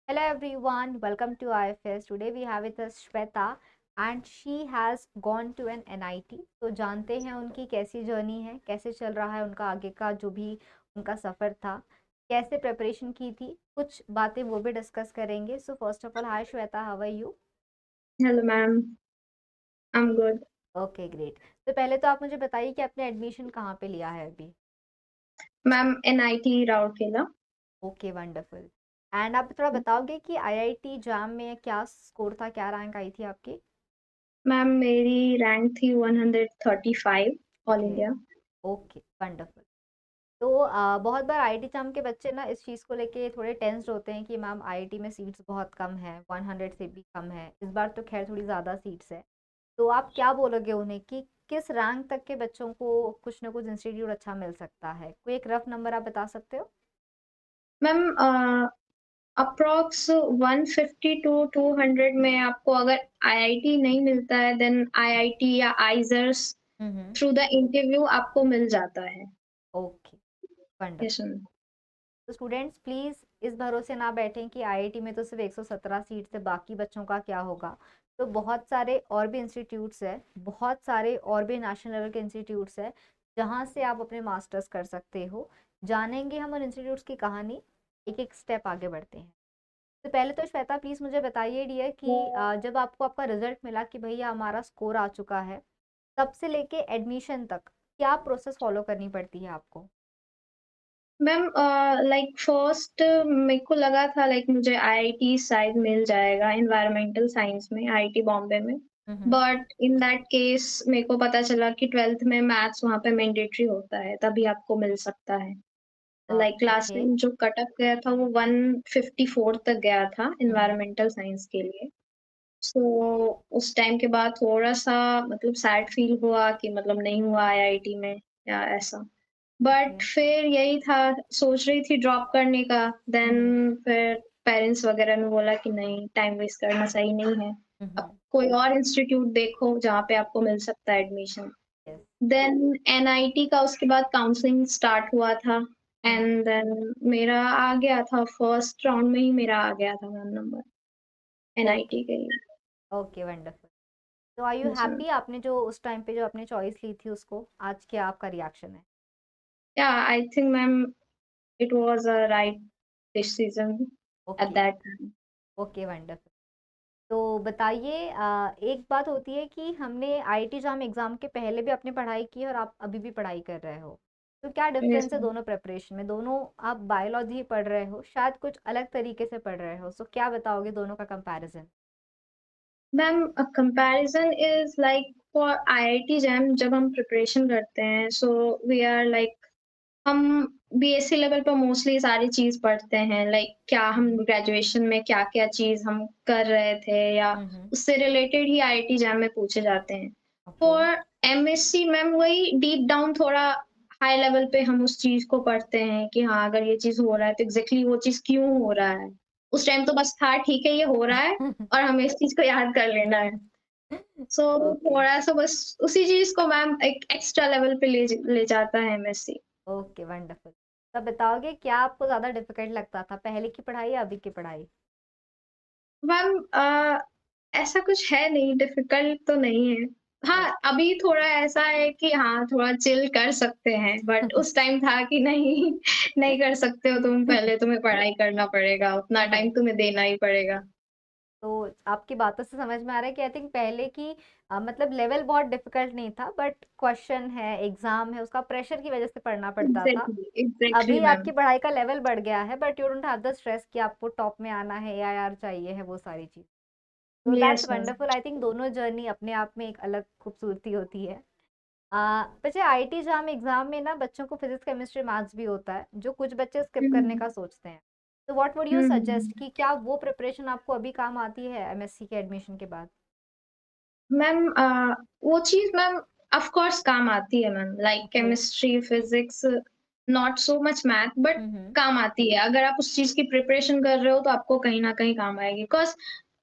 Hello everyone, welcome to IFS. Today we have with us Shweta and she has gone to an NIT. तो जानते हैं उनकी कैसी journey है, कैसे चल रहा है उनका आगे का जो भी उनका सफ़र था, कैसे प्रिपरेशन की थी, कुछ बातें वो भी डिस्कस करेंगे. So first of all hi Shweta, how are you? Hello ma'am. I am good. Okay great. तो पहले तो आप मुझे बताइए कि आपने एडमिशन कहाँ पे लिया है अभी. Ma'am NIT Rourkela. Okay wonderful. And आप थोड़ा बताओगे कि आईआईटी जैम में क्या स्कोर था, क्या रैंक आई थी आपकी? मैम मेरी रैंक थी 135 all okay. India. Okay wonderful. तो बहुत बार आईआईटी चम के बच्चे ना इस चीज़ को लेके थोड़े टेंस्ड होते हैं कि मैम आईआईटी में सीट्स बहुत कम है, 100 से भी कम है. इस बार तो खैर थोड़ी ज़्यादा सीट्स है. तो आप क्या बोलोगे उन्हें कि किस रैंक तक के बच्चों को कुछ ना कुछ इंस्टीट्यूट अच्छा मिल सकता है? कोई एक रफ नंबर आप बता सकते हो? मैम अप्रॉक्स 150 टू 200 में आपको अगर आईआईटी नहीं मिलता है देन आईआईटी या IISERs hmm. Through the interview आपको मिल जाता है। Okay wonderful. Yes ma'am. तो स्टूडेंट्स प्लीज़ इस भरोसे ना बैठें कि आईआईटी में तो सिर्फ 117 सीट से बाकी बच्चों का क्या होगा. तो बहुत सारे और भी इंस्टीट्यूट्स हैं, बहुत सारे और भी नेशनल लेवल के इंस्टीट्यूट्स हैं जहाँ से आप अपने मास्टर्स कर सकते हो. जानेंगे हम उन इंस्टीट्यूट्स की कहानी. एक एक स्टेप आगे बढ़ते हैं. तो पहले तो श्वेता प्लीज़ मुझे बताइए डियर कि जब आपको आपका रिजल्ट मिला कि भैया हमारा स्कोर आ चुका है, तब से लेके एडमिशन तक क्या प्रोसेस फॉलो करनी पड़ती है आपको? मैम लाइक फर्स्ट मेरे को लगा था लाइक मुझे आईआईटी शायद मिल जाएगा एनवायरमेंटल साइंस में, आईआईटी बॉम्बे में। हम्म. बट इन दैट केस मेरे को पता चला कि 12th में मैथ्स वहाँ पे मैंडेटरी होता है, तभी आपको मिल सकता है। Like last okay. टाइम जो कट ऑफ गया था वो 154 तक गया था हम्म. एनवायरमेंटल साइंस के लिए। सो उस टाइम के बाद थोड़ा-सा मतलब सैड फील हुआ कि मतलब नहीं हुआ आईआईटी में या ऐसा। ओके. बट फिर यही था, सोच रही थी ड्रॉप करने का, हम्म. देन फिर पेरेंट्स वगैरह ने बोला कि नहीं, टाइम वेस्ट करना सही नहीं है। अब हम्म. कोई और इंस्टीट्यूट देखो जहाँ पे आपको मिल सकता है एडमिशन। यस. देन एनआईटी का उसके बाद काउंसलिंग स्टार्ट हुआ था हम्म. एंड देन मेरा आ गया था, फर्स्ट राउंड में ही मेरा आ गया था मैम नंबर ओके. एनआईटी के लिए। Okay wonderful. तो are you yes ma'am. Happy आपने जो उस टाइम पे जो आपने चॉइस ली थी उसको, आज क्या आपका रिएक्शन है? या I think ma'am it was a right decision at okay. That time. Okay wonderful. तो बताइए, एक बात होती है कि हमने आईआईटी जाम एग्जाम के पहले भी अपनी पढ़ाई की और आप अभी भी पढ़ाई कर रहे हो. तो क्या यस डिफरेंस है मैम। दोनों प्रिपरेशन में? दोनों आप बायोलॉजी पढ़ रहे हो, शायद कुछ अलग तरीके से पढ़ रहे हो. सो क्या बताओगे दोनों का comparison? Ma'am, a comparison is like for IIT jam जब हम प्रिपरेशन करते हैं so we are like हम बीएससी लेवल पर मोस्टली सारी चीज़ पढ़ते हैं लाइक क्या हम ग्रेजुएशन में क्या-क्या चीज़ हम कर रहे थे या हम्म. उससे रिलेटेड ही आईआईटी जैम में पूछे जाते हैं। ओके. फॉर एमएससी मैम वही डीप डाउन थोड़ा हाई लेवल पे हम उस चीज़ को पढ़ते हैं कि हाँ, अगर ये चीज़ हो रहा है तो एग्ज़ैक्टली वो चीज़ क्यों हो रहा है? उस टाइम तो बस था ठीक है ये हो रहा है और हमें इस चीज़ को याद कर लेना है। So okay. थोड़ा-सा बस उसी चीज़ को मैम एक एक्स्ट्रा लेवल पे ले जाता है एमएससी। Okay wonderful. तो बताओगे क्या आपको ज़्यादा डिफिकल्ट लगता था, पहले की पढ़ाई या अभी की पढ़ाई? मैम ऐसा कुछ है नहीं, डिफ़िकल्ट तो नहीं है। हाँ, अभी थोड़ा ऐसा है कि हाँ, थोड़ा चिल कर सकते हैं, बट उस टाइम था कि नहीं, नहीं कर सकते हो तुम, पहले तुम्हें पढ़ाई करना पड़ेगा, उतना टाइम हम्म. तुम्हें देना ही पड़ेगा। तो आपकी बातों से समझ में आ रहा है कि आई थिंक पहले की मतलब लेवल बहुत डिफिकल्ट नहीं था, बट क्वेश्चन है, एग्जाम है, उसका प्रेशर की वजह से पढ़ना पड़ता था. एग्ज़ैक्टली अभी मैम। आपकी पढ़ाई का लेवल बढ़ गया है, but you don't have the stress कि आपको टॉप में आना है या यार चाहिए है वो सारी चीज. तो that's yes ma'am. Wonderful. I think दोनों जर्नी अपने आप में एक अलग खूबसूरती होती है. वैसे आईटी जाम एग्जाम में ना बच्चों को फिजिक्स केमिस्ट्री मैथ्स भी होता है, जो कुछ बच्चे स्किप हुँ, करने हुँ। का सोचते हैं. तो what would you hmm, hmm, suggest hmm. कि क्या वो प्रिपरेशन आपको अभी काम आती है एमएससी के एडमिशन के बाद? मैम वो चीज़ मैम ऑफ़ कोर्स काम आती है ma'am, like okay. Chemistry, physics, not so much math but hmm. काम आती है। अगर आप उस चीज़ की प्रिपरेशन कर रहे हो तो आपको कहीं न कहीं काम आएगी। बिकॉज़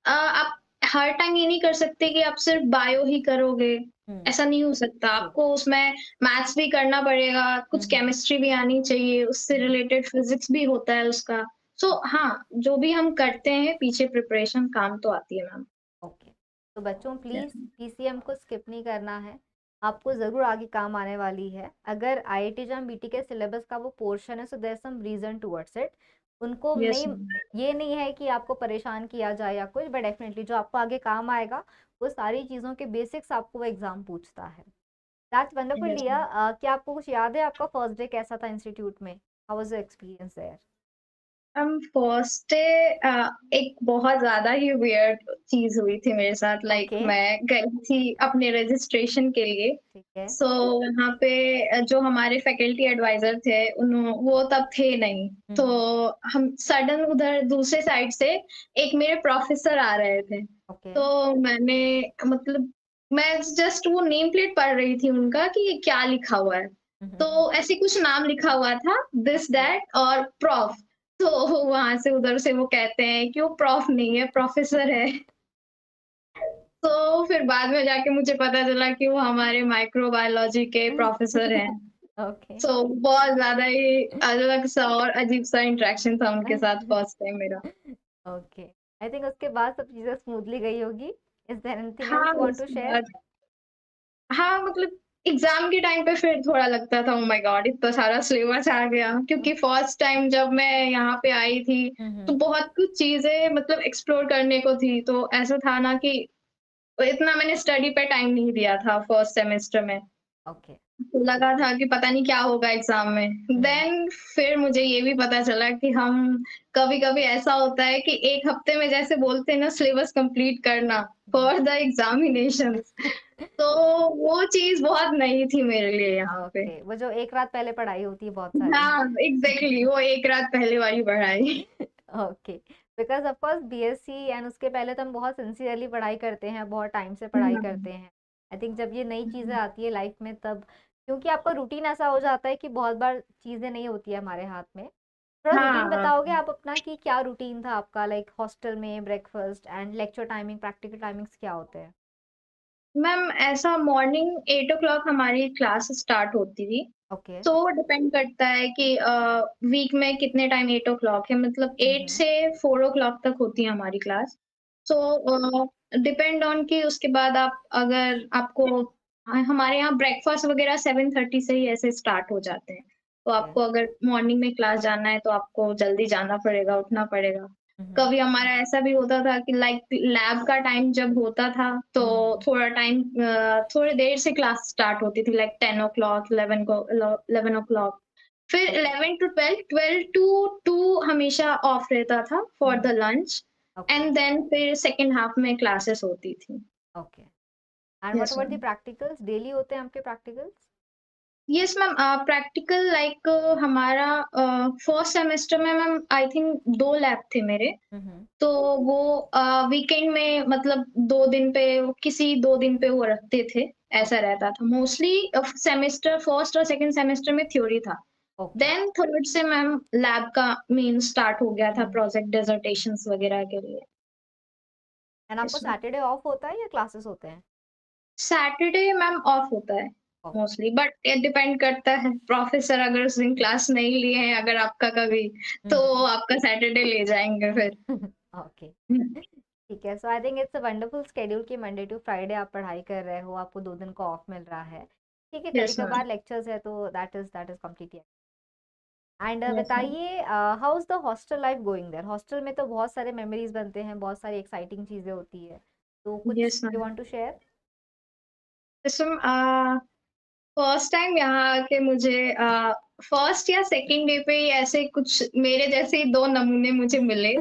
आप हर टाइम ये नहीं कर सकते कि आप सिर्फ़ बायो ही करोगे, हम्म. ऐसा नहीं हो सकता। ट्रू. आपको उसमें मैथ्स भी करना पड़ेगा, कुछ हम्म. केमिस्ट्री भी आनी चाहिए, उससे हम्म. रिलेटेड फिज़िक्स भी होता है उसका। सो हाँ, जो भी हम करते हैं पीछे प्रिपरेशन काम तो आती है मैम। ओके, तो बच्चों यस प्लीज़ पीसीएम को स्किप नहीं करना है, आपको ज़रूर आगे काम आने वाली है। अगर आईआईटी जैम बीटी के सिलेबस का वो पोर्शन है, so there some reason towards it. उनको यस नहीं, मैम। ये नहीं है कि आपको परेशान किया जाए या कुछ, बट डेफिनेटली जो आपको आगे काम आएगा, वो सारी चीज़ों के बेसिक्स आपको वो एग्ज़ाम पूछता है। दैट्स वंडरफुल यस लिया। मैम। क्या आपको कुछ याद है आपका फर्स्ट डे कैसा था इंस्टीट्यूट में? How was your experience there? First day एक बहुत ज़्यादा ही वियर्ड चीज़ हुई थी मेरे साथ। लाइक ओके, मैं गई थी अपने रजिस्ट्रेशन के लिए। ठीक है। सो वहाँ पे जो हमारे फैकल्टी एडवाइज़र थे वो तब थे नहीं। हुँ, तो हुँ। हम सडन उधर दूसरे साइड से एक मेरे प्रोफ़ेसर आ रहे थे। ओके। तो मैंने मतलब मैं जस्ट वो नेम प्लेट पढ़ रही थी उनका कि ये क्या लिखा हुआ है। हुँ, हुँ, हुँ। तो ऐसे कुछ नाम लिखा हुआ था, दिस ओके। दैट और प्रोफ। तो वहाँ से उधर से वो कहते हैं कि वो प्रोफ नहीं है, प्रोफ़ेसर है। तो फिर बाद में जाके मुझे पता चला कि वो हमारे माइक्रोबायोलॉजी के प्रोफ़ेसर हैं। ओके। सो बहुत ज़्यादा ही अलग-सा और अजीब-सा इंटरेक्शन था उनके साथ फर्स्ट टाइम मेरा। ओके, आई थिंक उसके बाद सब चीज़ें स्मूथली गई होगी। इज़ देयर एनीथिंग एल्स हाँ, यू वांट टू उसके शेयर? बाद हाँ, मतलब एग्ज़ाम के टाइम पे फिर थोड़ा लगता था ओह माय गॉड! इतना सारा सिलेबस आ गया क्योंकि फर्स्ट टाइम जब मैं यहाँ पे आई थी, हुँ, तो हुँ। बहुत कुछ चीज़ें मतलब एक्सप्लोर करने को थी। तो ऐसा था ना कि इतना मैंने स्टडी पे टाइम नहीं दिया था फर्स्ट सेमेस्टर में। ओके। तो लगा था कि पता नहीं क्या होगा एग्ज़ाम में। हुँ, देन फिर मुझे ये भी पता चला कि हम कभी-कभी ऐसा होता है कि 1 हफ्ते में जैसे बोलते हैं ना सिलेबस कंप्लीट करना हुँ। For the examinations. तो वो चीज़ बहुत नई थी मेरे लिए यहाँ पे। ओके, वो जो एक रात पहले पढ़ाई होती है बहुत सारी। हाँ, एग्ज़ैक्टली वो एक रात पहले वाली पढ़ाई। Okay, because of course BSc and उसके पहले तो हम बहुत सिंसियरली पढ़ाई करते हैं, बहुत टाइम से पढ़ाई हुँ, करते हैं। आई थिंक जब ये नई चीज़ें हुँ। आती है लाइफ में तब, क्योंकि आपका रूटीन ऐसा हो जाता है कि बहुत बार चीज़ें नहीं होती है हमारे हाथ में। थोड़ा रूटीन हाँ, बताओगे आप अपना कि क्या रूटीन था आपका, लाइक हॉस्टल में breakfast and lecture timing, practical timings क्या होते हैं? मैम ऐसा मॉर्निंग 8 ओ क्लॉक हमारी क्लास स्टार्ट होती थी। ओके। तो वो डिपेंड करता है कि वीक में कितने टाइम 8 ओ क्लॉक है मतलब हुँ, 8 हुँ। से 4 ओ क्लॉक तक होती है हमारी क्लास। सो डिपेंड ऑन कि उसके बाद आप अगर आपको हमारे यहाँ ब्रेकफास्ट वगैरह 7:30 से ही ऐसे स्टार्ट हो जाते हैं। तो ओके। आपको अगर मॉर्निंग में क्लास जाना है तो आपको जल्दी जाना पड़ेगा, उठना पड़ेगा। हुँ, हुँ। कभी हमारा ऐसा भी होता था कि लाइक लैब का टाइम जब होता था तो हुँ, हुँ। थोड़ा टाइम थोड़ी देर से क्लास स्टार्ट होती थी like 10 o'clock 11 o'clock फिर ओके। 11 टू 12 12 टू 2 हमेशा ऑफ रहता था hmm, for hmm. The lunch okay, and then फिर सेकंड हाफ में क्लासेस होती थी। Okay. And what yes about the ma'am. Practicals? Daily होते हैं आपके practicals? Yes ma'am practical like हमारा फर्स्ट सेमेस्टर में मैम आई थिंक 2 लैब थे मेरे। हुँ, हुँ। तो वो वीकेंड में मतलब 2 दिन पे किसी 2 दिन पे वो रखते थे, ऐसा ओके, रहता था। मोस्टली सेमेस्टर फर्स्ट और सेकंड सेमेस्टर में थ्योरी था। ओके। देन थर्ड से मैम लैब का मेन स्टार्ट हो गया हुँ, था हुँ। प्रोजेक्ट डिसर्टेशंस वगैरह के लिए। एंड आपको यस मैम। सैटरडे ऑफ होता है या क्लासेस होते हैं? सैटरडे मैम ऑफ होता है ओके। मोस्टली बट ये डिपेंड करता है प्रोफेसर अगर उस दिन क्लास नहीं लिए हैं अगर आपका कभी, हुँ, तो हुँ। आपका सैटरडे ले जाएँगे फिर। ओके, ठीक है। So I think it's a wonderful schedule कि मंडे टू फ्राइडे आप पढ़ाई कर रहे हो, आपको 2 दिन का ऑफ मिल रहा है। ठीक है, यस मैम। कभी-कभार लेक्चर्स है तो that is completely. And yes ma'am. बताइए how is the hostel life going there? Hostel में तो बहुत सारे मेमोरीज़ बनते हैं, बहुत सारी एक्साइटिंग चीज़ें होती है। तो कुछ yes you ma'am. Want to share? जैसे फर्स्ट टाइम यहाँ आके मुझे फर्स्ट या सेकंड डे पे ही ऐसे कुछ मेरे जैसे ही 2 नमूने मुझे मिले,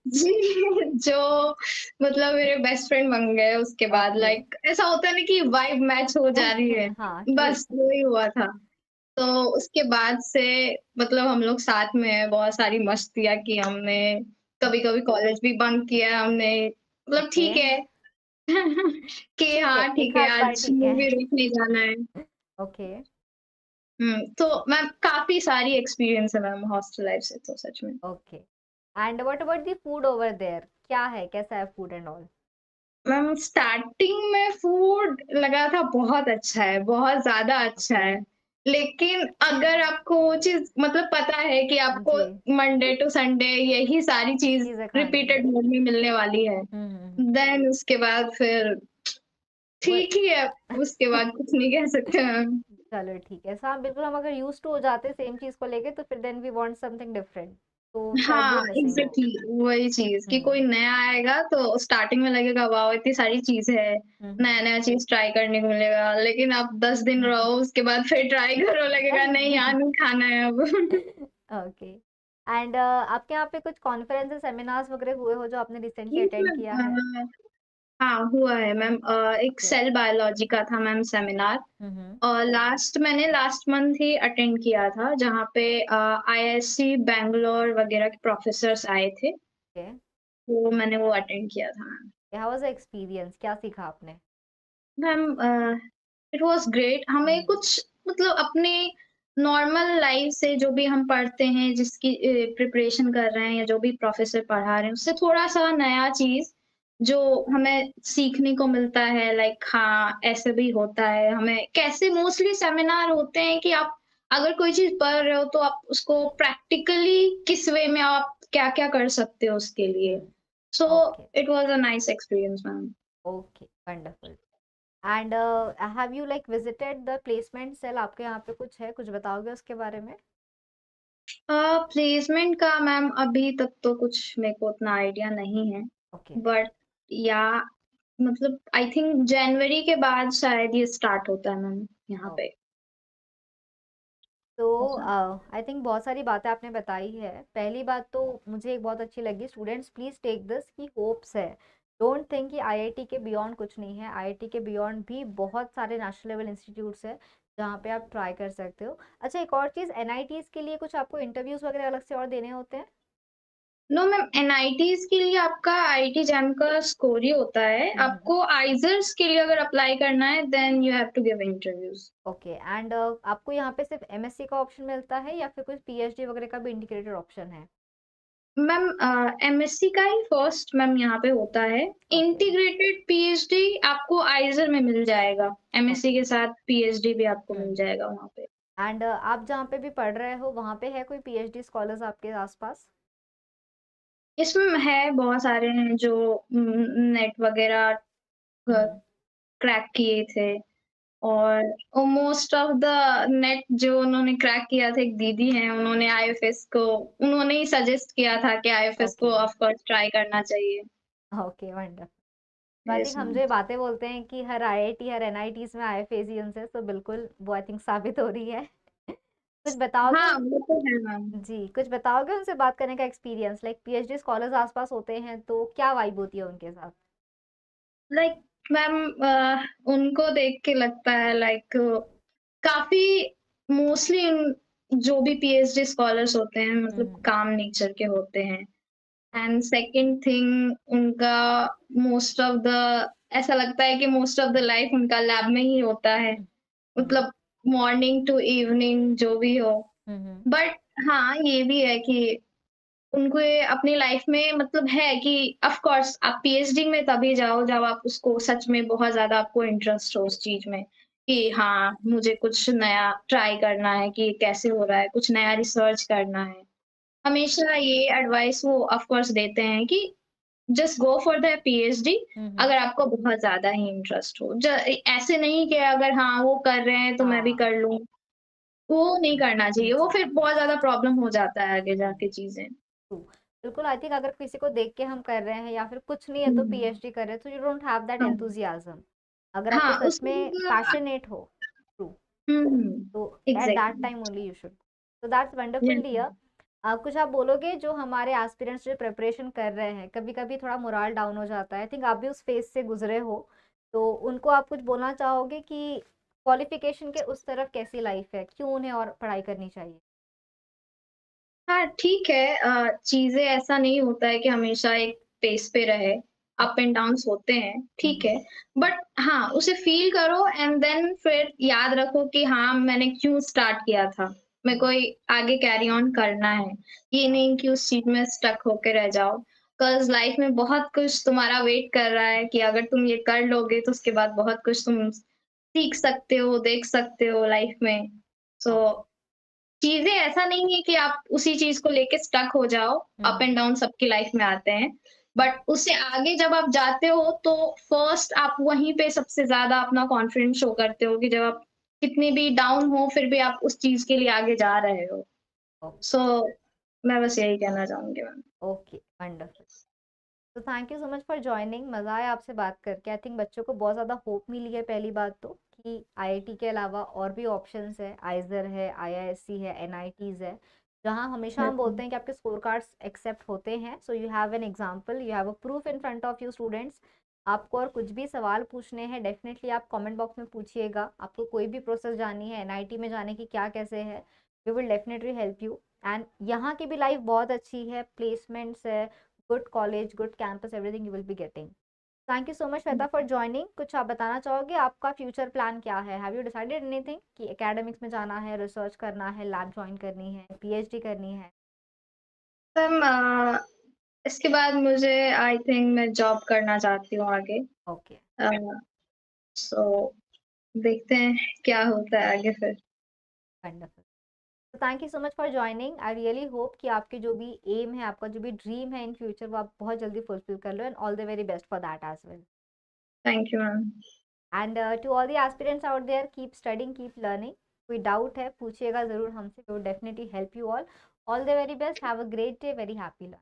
जी, जो मतलब मेरे बेस्ट फ्रेंड बन गए उसके बाद ओके। लाइक ऐसा होता है ना कि वाइब मैच हो जा रही है, हाँ, ट्रू। बस वही हुआ था। तो उसके बाद से मतलब हम लोग साथ में हैं, बहुत सारी मस्तियाँ की हमने, कभी-कभी कॉलेज भी बंक किया है हमने, मतलब ओके, ठीक है। कि ठीक है, हाँ, ठीक एक है आध बार आज ठीक है। मूवी देखने जाना है। ओके, तो मैम काफ़ी सारी एक्सपीरियंस है मैम हॉस्टल लाइफ से तो सच में। Okay. And what about the food over there? क्या है? कैसा है food and all? Ma'am starting में फूड लगा था बहुत अच्छा है, बहुत ज़्यादा अच्छा ओके। है। लेकिन अगर आपको वो चीज़ मतलब पता है कि आपको जी, मंडे टू संडे यही सारी चीज़ चीज़ें खानी है। रिपीटेड मोड में मिलने वाली है, हुँ। देन उसके बाद फिर वो ठीक ही है, उसके बाद कुछ नहीं कह सकते हम। चलो ठीक है। हाँ, बिल्कुल हम अगर यूज़्ड टू हो जाते हैं सेम चीज़ को लेके तो फिर then we want something different. तो शायद वो हाँ, मिसिंग हो। एग्ज़ैक्टली वही चीज़ कि कोई हुँ। नया आएगा तो स्टार्टिंग में लगेगा वाओ! इतनी सारी चीज़ें हैं, हुँ, हुँ। नया-नया चीज़ ट्राई करने को मिलेगा। लेकिन आप 10 दिन रहो उसके बाद फिर ट्राई करो लगेगा नहीं यार नहीं खाना है अब। ओके। एंड आपके यहाँ पे कुछ कॉन्फ्रेंसेस, सेमिनार्स वगैरह हुए हो जो आपने रिसेंटली ठीक अटेंड किया है? है हाँ, हुआ है मैम एक ओके। सेल बायोलॉजी का था मैम सेमिनार हुँ, हुँ। और मैंने लास्ट मंथ ही अटेंड किया था जहाँ पे आईआईएससी बैंगलोर वगैरह के प्रोफेसर्स आए थे, ओके। तो मैंने वो अटेंड किया था ma'am. How was the experience? क्या सीखा आपने? मैम इट वाज़ ग्रेट हमें हुँ। कुछ मतलब अपने नॉर्मल लाइफ से जो भी हम पढ़ते हैं जिसकी प्रिपरेशन कर रहे हैं या जो भी प्रोफेसर पढ़ा रहे हैं उससे थोड़ा-सा नया चीज़ जो हमें सीखने को मिलता है लाइक हाँ, ऐसे भी होता है। हमें कैसे मोस्टली सेमिनार होते हैं कि आप अगर कोई चीज़ पढ़ रहे हो तो आप उसको प्रैक्टिकली किस वे में आप क्या-क्या कर सकते हो उसके लिए। Hmm. So okay, it was a nice experience ma'am. Okay, wonderful. And have you like visited the placement cell? आपके यहाँ पे कुछ है? कुछ बताओगे उसके बारे में? प्लेसमेंट का मैम अभी तक तो कुछ मेरे को उतना आइडिया नहीं है। ओके। बट या मतलब आई थिंक जनवरी के बाद शायद ये स्टार्ट होता है मैम यहाँ ओ पे। तो ऐसा। आई थिंक बहुत सारी बातें आपने बताई है। पहली बात तो मुझे एक बहुत अच्छी लगी, स्टूडेंट्स प्लीज़ टेक दिस कि होप्स है। डोंट थिंक कि आईआईटी के बियॉन्ड कुछ नहीं है। आईआईटी के बियॉन्ड भी बहुत सारे नेशनल लेवल इंस्टीट्यूट्स हैं जहाँ पे आप ट्राई कर सकते हो। अच्छा, एक और चीज़, एनआईटीज़ के लिए कुछ आपको इंटरव्यूज़ वगैरह अलग से और देने होते हैं? नो मैम एनआईटीज़ के लिए आपका आईआईटी जैम का स्कोर ही होता है। हुँ, हुँ। आपको आइज़ल्स के लिए अगर अप्लाई करना है then you have to give interviews. Okay. And आपको यहाँ पे सिर्फ एमएससी का ऑप्शन मिलता है या फिर कुछ पीएचडी वगैरह का भी इंटीग्रेटेड ऑप्शन है? मैम एमएससी का ही फर्स्ट मैम यहाँ पे होता है। ओके, इंटीग्रेटेड पीएचडी आपको आइज़र में मिल जाएगा। MSc okay. के साथ पीएचडी भी आपको हुँ, मिल हुँ। जाएगा वहाँ पे। एंड आप जहाँ पे भी पढ़ रहे हो वहाँ पे है कोई पीएचडी स्कॉलर्स आपके आसपास? इसमें है बहुत सारे हैं जो नेट वगैरह हम्म। क्रैक किए थे और मोस्ट ऑफ द नेट जो उन्होंने क्रैक किया था एक दीदी हैं उन्होंने आईएफएस को उन्होंने ही सजेस्ट किया था कि आईएफएस को ओके, ऑफ कोर्स ट्राई करना चाहिए। Okay, wonderful. I yes think hmm ma'am. जो ये बातें बोलते हैं कि हर आईआईटी हर एनआईटीज में आईएफएसियंस है, तो बिल्कुल वो आई थिंक साबित हो रही है। कुछ बताओगे हाँ उन वो तो है मैम। जी, कुछ बताओगे उनसे बात करने का एक्सपीरियंस, लाइक पीएचडी स्कॉलर्स आसपास होते हैं तो क्या वाइब होती है उनके साथ? लाइक मैम उनको देख के लगता है लाइक काफ़ी मोस्टली जो भी पीएचडी स्कॉलर्स होते हैं मतलब हम्म। काम नेचर के होते हैं। एंड सेकंड थिंग उनका मोस्ट ऑफ द ऐसा लगता है कि मोस्ट ऑफ द लाइफ उनका लैब में ही होता है। हम्म। हम्म। मतलब मॉर्निंग टू इवनिंग जो भी हो। हम्म। बट हाँ, ये भी है कि उनको ये अपनी लाइफ में मतलब है कि ऑफ कोर्स आप पीएचडी में तभी जाओ जब आप उसको सच में बहुत ज़्यादा आपको इंटरेस्ट हो उस चीज़ में, कि हाँ, मुझे कुछ नया ट्राई करना है कि ये कैसे हो रहा है, कुछ नया रिसर्च करना है। हमेशा ये एडवाइस वो ऑफ कोर्स देते हैं कि just go for the PhD hmm. अगर आपको बहुत ज़्यादा ही इंटरेस्ट हो। ऐसे नहीं कि अगर हाँ, वो कर रहे हैं तो मैं भी हाँ। कर लूँ, वो नहीं करना चाहिए, वो जी। फिर बहुत ज़्यादा प्रॉब्लम हो जाता है आगे जाके चीज़ें। ट्रू। बिल्कुल, आई थिंक अगर किसी को देख के हम कर रहे हैं या फिर कुछ नहीं है तो हुँ, पीएचडी कर रहे हैं तो यू डोंट हैव दैट हाँ, एंथुसियाज्म। अगर आपको हाँ, सच उसमें में पैशनेट हो, ट्रू, हुँ, तो at that exactly, time only you should. तो दैट्स वंडरफुल यस डियर। कुछ आप बोलोगे जो हमारे एस्पिरेंट्स जो प्रिपरेशन कर रहे हैं, कभी कभी थोड़ा मोराल डाउन हो जाता है, आई थिंक आप भी उस फेज से गुजरे हो, तो उनको आप कुछ बोलना चाहोगे कि क्वालिफिकेशन के उस तरफ कैसी लाइफ है, क्यों उन्हें और पढ़ाई करनी चाहिए? हाँ, ठीक है चीज़ें ऐसा नहीं होता है कि हमेशा एक पेस पे रहे, अप एंड डाउन्स होते हैं, ठीक है। हम्म। बट हाँ, उसे फ़ील करो एंड देन फिर याद रखो कि हाँ, मैंने क्यों स्टार्ट किया था। मेरे को ये आगे कैरी ऑन करना है। ये नहीं कि उस चीज़ में स्टक होके रह जाओ। 'कॉज़ लाइफ़ में बहुत कुछ तुम्हारा वेट कर रहा है कि अगर तुम ये कर लोगे तो उसके बाद बहुत कुछ तुम सीख सकते हो, देख सकते हो लाइफ़ में। सो चीज़ें ऐसा नहीं है कि आप उसी चीज़ को लेके स्टक हो जाओ, अप हम्म। एंड डाउन सबकी लाइफ में आते हैं। बट उससे आगे जब आप जाते हो तो फर्स्ट आप वहीं पे सबसे ज़्यादा अपना कॉन्फिडेंस शो करते हो कि जब आप कितनी भी डाउन हो फिर भी आप उस चीज़ के लिए आगे जा रहे हो। ओके। सो मैं बस यही कहना चाहूँगी मैम। Okay, wonderful. तो thank you so much for joining, मज़ा आया आपसे बात करके। आई थिंक बच्चों को बहुत ज़्यादा होप मिली है पहली बात तो, कि आईआईटी के अलावा और भी ऑप्शंस है, आइजर है, आईआईएससी है, एनआईटीज़ है, जहाँ हमेशा हम बोलते हैं कि आपके स्कोर कार्ड्स एक्सेप्ट होते हैं। So you have an example, you have a proof in front of you students. आपको और कुछ भी सवाल पूछने हैं डेफिनेटली आप कमेंट बॉक्स में पूछिएगा। आपको कोई भी प्रोसेस जाननी है एनआईटी में जाने की क्या कैसे है, we will definitely help you. And यहाँ की भी लाइफ बहुत अच्छी है, प्लेसमेंट्स है, good college, good campus, everything you will be getting. Thank you so much, Shweta, for joining. कुछ आप बताना चाहोगे, आपका फ्यूचर प्लान क्या है? हैव यू डिसाइडेड एनीथिंग कि एकेडमिक्स में जाना है, रिसर्च करना है, लैब ज्वाइन करनी है, पीएचडी करनी है? मैम इसके बाद मुझे आई थिंक मैं जॉब करना चाहती हूँ आगे। ओके, अ, सो देखते हैं क्या होता है आगे फिर। वंडरफुल। तो thank you so much for joining. I really hope कि आपके जो भी एम है, आपका जो भी ड्रीम है इन फ्यूचर, वो आप बहुत जल्दी फुलफिल कर लो, and all the very best for that as well. Thank you ma'am. And to all the aspirants out there, keep studying, keep learning. कोई डाउट है पूछिएगा ज़रूर हमसे, we will definitely help you all. All the very best, have a great day, very happy learning.